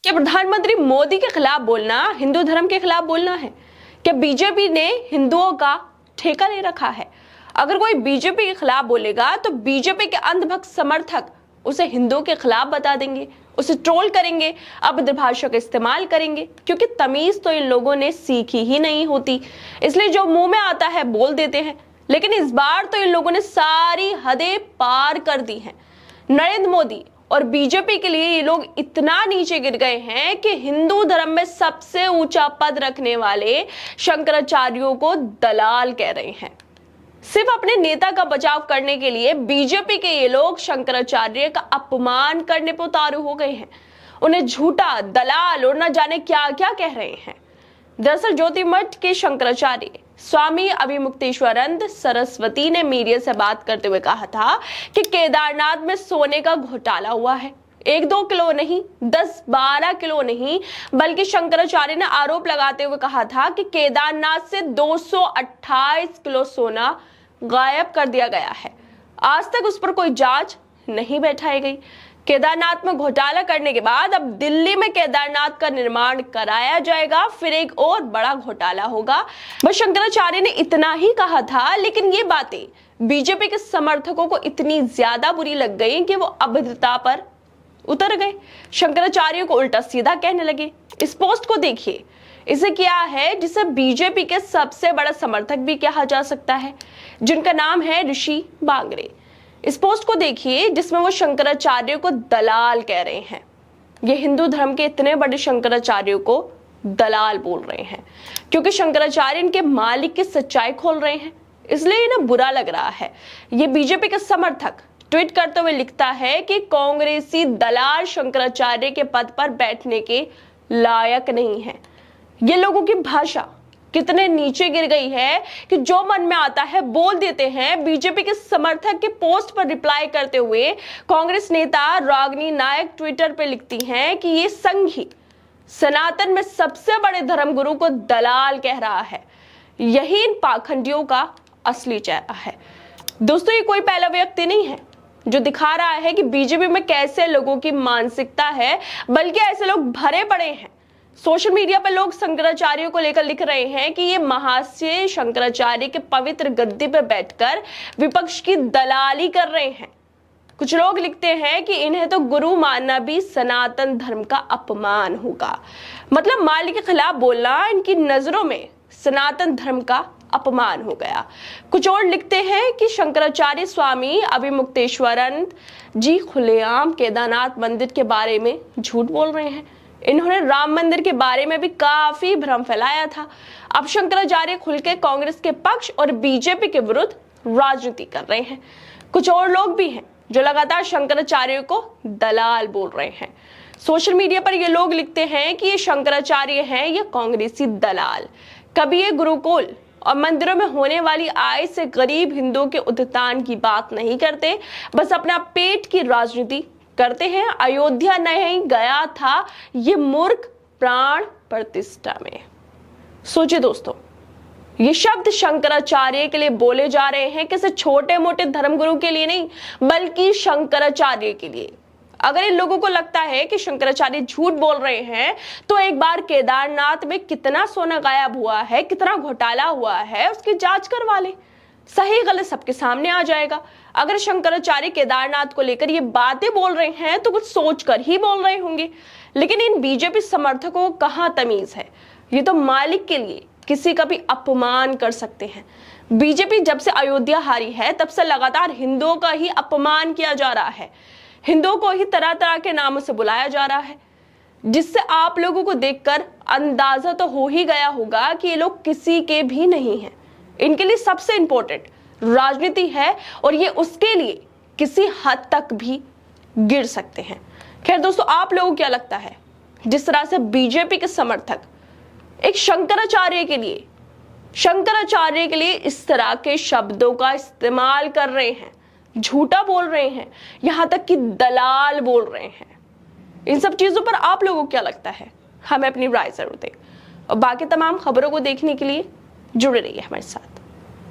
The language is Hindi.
क्या प्रधानमंत्री मोदी के खिलाफ बोलना हिंदू धर्म के खिलाफ बोलना है? क्या बीजेपी ने हिंदुओं का ठेका ले रखा है? अगर कोई बीजेपी के खिलाफ बोलेगा तो बीजेपी के अंधभक्त समर्थक उसे हिंदुओं के खिलाफ बता देंगे, उसे ट्रोल करेंगे, अभद्र भाषा का इस्तेमाल करेंगे, क्योंकि तमीज तो इन लोगों ने सीखी ही नहीं होती, इसलिए जो मुंह में आता है बोल देते हैं। लेकिन इस बार तो इन लोगों ने सारी हदें पार कर दी हैं। नरेंद्र मोदी और बीजेपी के लिए ये लोग इतना नीचे गिर गए हैं कि हिंदू धर्म में सबसे ऊंचा पद रखने वाले शंकराचार्यों को दलाल कह रहे हैं। सिर्फ अपने नेता का बचाव करने के लिए बीजेपी के ये लोग शंकराचार्य का अपमान करने पर उतारू हो गए हैं। उन्हें झूठा, दलाल और न जाने क्या क्या कह रहे हैं। दरअसल ज्योतिर्मठ के शंकराचार्य स्वामी अभिमुक्तेश्वरानंद सरस्वती ने मीडिया से बात करते हुए कहा था कि केदारनाथ में सोने का घोटाला हुआ है। 1-2 किलो नहीं, 10-12 किलो नहीं, बल्कि शंकराचार्य ने आरोप लगाते हुए कहा था कि केदारनाथ से 228 किलो सोना गायब कर दिया गया है। आज तक उस पर कोई जांच नहीं बैठाई गई। केदारनाथ में घोटाला करने के बाद अब दिल्ली में केदारनाथ का निर्माण कराया जाएगा, फिर एक और बड़ा घोटाला होगा। बस शंकराचार्य ने इतना ही कहा था, लेकिन ये बातें बीजेपी के समर्थकों को इतनी ज्यादा बुरी लग गई कि वो अभद्रता पर उतर गए, शंकराचार्य को उल्टा सीधा कहने लगे। इस पोस्ट को देखिए, इसे क्या है जिसे बीजेपी के सबसे बड़ा समर्थक भी कहा जा सकता है, जिनका नाम है ऋषि बांगरे। इस पोस्ट को देखिए जिसमें वो शंकराचार्य को दलाल कह रहे हैं। ये हिंदू धर्म के इतने बड़े शंकराचार्य को दलाल बोल रहे हैं क्योंकि शंकराचार्य इनके मालिक की सच्चाई खोल रहे हैं, इसलिए इन्हें बुरा लग रहा है। ये बीजेपी के समर्थक ट्वीट करते हुए लिखता है कि कांग्रेसी दलाल शंकराचार्य के पद पर बैठने के लायक नहीं है। ये लोगों की भाषा कितने नीचे गिर गई है कि जो मन में आता है बोल देते हैं। बीजेपी के समर्थक के पोस्ट पर रिप्लाई करते हुए कांग्रेस नेता रागिनी नायक ट्विटर पर लिखती हैं कि ये संघी सनातन में सबसे बड़े धर्मगुरु को दलाल कह रहा है। यही इन पाखंडियों का असली चेहरा है। दोस्तों, ये कोई पहला व्यक्ति नहीं है जो दिखा रहा है कि बीजेपी में कैसे लोगों की मानसिकता है, बल्कि ऐसे लोग भरे पड़े हैं। सोशल मीडिया पर लोग शंकराचार्य को लेकर लिख रहे हैं कि ये महाशय शंकराचार्य के पवित्र गद्दी पर बैठकर विपक्ष की दलाली कर रहे हैं। कुछ लोग लिखते हैं कि इन्हें तो गुरु मानना भी सनातन धर्म का अपमान होगा। मतलब मालिक के खिलाफ बोलना इनकी नजरों में सनातन धर्म का अपमान हो गया। कुछ और लिखते हैं कि शंकराचार्य स्वामी अभिमुक्तेश्वरानंद जी खुलेआम केदारनाथ मंदिर के बारे में झूठ बोल रहे हैं। इन्होंने राम मंदिर के बारे में भी काफी भ्रम फैलाया था। अब शंकराचार्य खुल के कांग्रेस के पक्ष और बीजेपी के विरुद्ध राजनीति कर रहे हैं। कुछ और लोग भी हैं जो लगातार शंकराचार्य को दलाल बोल रहे हैं। सोशल मीडिया पर ये लोग लिखते हैं कि ये शंकराचार्य हैं या कांग्रेसी दलाल। कभी ये गुरुकुल और मंदिरों में होने वाली आय से गरीब हिंदुओं के उत्थान की बात नहीं करते, बस अपना पेट की राजनीति करते हैं। अयोध्या नहीं गया था ये मूर्ख प्राण प्रतिष्ठा में। सोचिए दोस्तों, ये शब्द शंकराचार्य के लिए बोले जा रहे हैं, किसी छोटे मोटे धर्मगुरु के लिए नहीं, बल्कि शंकराचार्य के लिए। अगर इन लोगों को लगता है कि शंकराचार्य झूठ बोल रहे हैं, तो एक बार केदारनाथ में कितना सोना गायब हुआ है, कितना घोटाला हुआ है, उसकी जांच करवा ले। सही गलत सबके सामने आ जाएगा। अगर शंकराचार्य केदारनाथ को लेकर ये बातें बोल रहे हैं तो कुछ सोचकर ही बोल रहे होंगे। लेकिन इन बीजेपी समर्थकों को कहां तमीज है। ये तो मालिक के लिए किसी का भी अपमान कर सकते हैं। बीजेपी जब से अयोध्या हारी है तब से लगातार हिंदुओं का ही अपमान किया जा रहा है। हिंदुओं को ही तरह तरह के नामों से बुलाया जा रहा है, जिससे आप लोगों को देखकर अंदाजा तो हो ही गया होगा कि ये लोग किसी के भी नहीं हैं। इनके लिए सबसे इंपॉर्टेंट राजनीति है और ये उसके लिए किसी हद तक भी गिर सकते हैं। खैर दोस्तों, आप लोगों को क्या लगता है, जिस तरह से बीजेपी के समर्थक एक शंकराचार्य के लिए इस तरह के शब्दों का इस्तेमाल कर रहे हैं, झूठा बोल रहे हैं, यहां तक कि दलाल बोल रहे हैं, इन सब चीजों पर आप लोगों को क्या लगता है, हमें अपनी राय जरूर दें। और बाकी तमाम खबरों को देखने के लिए जुड़े रहिए हमारे साथ।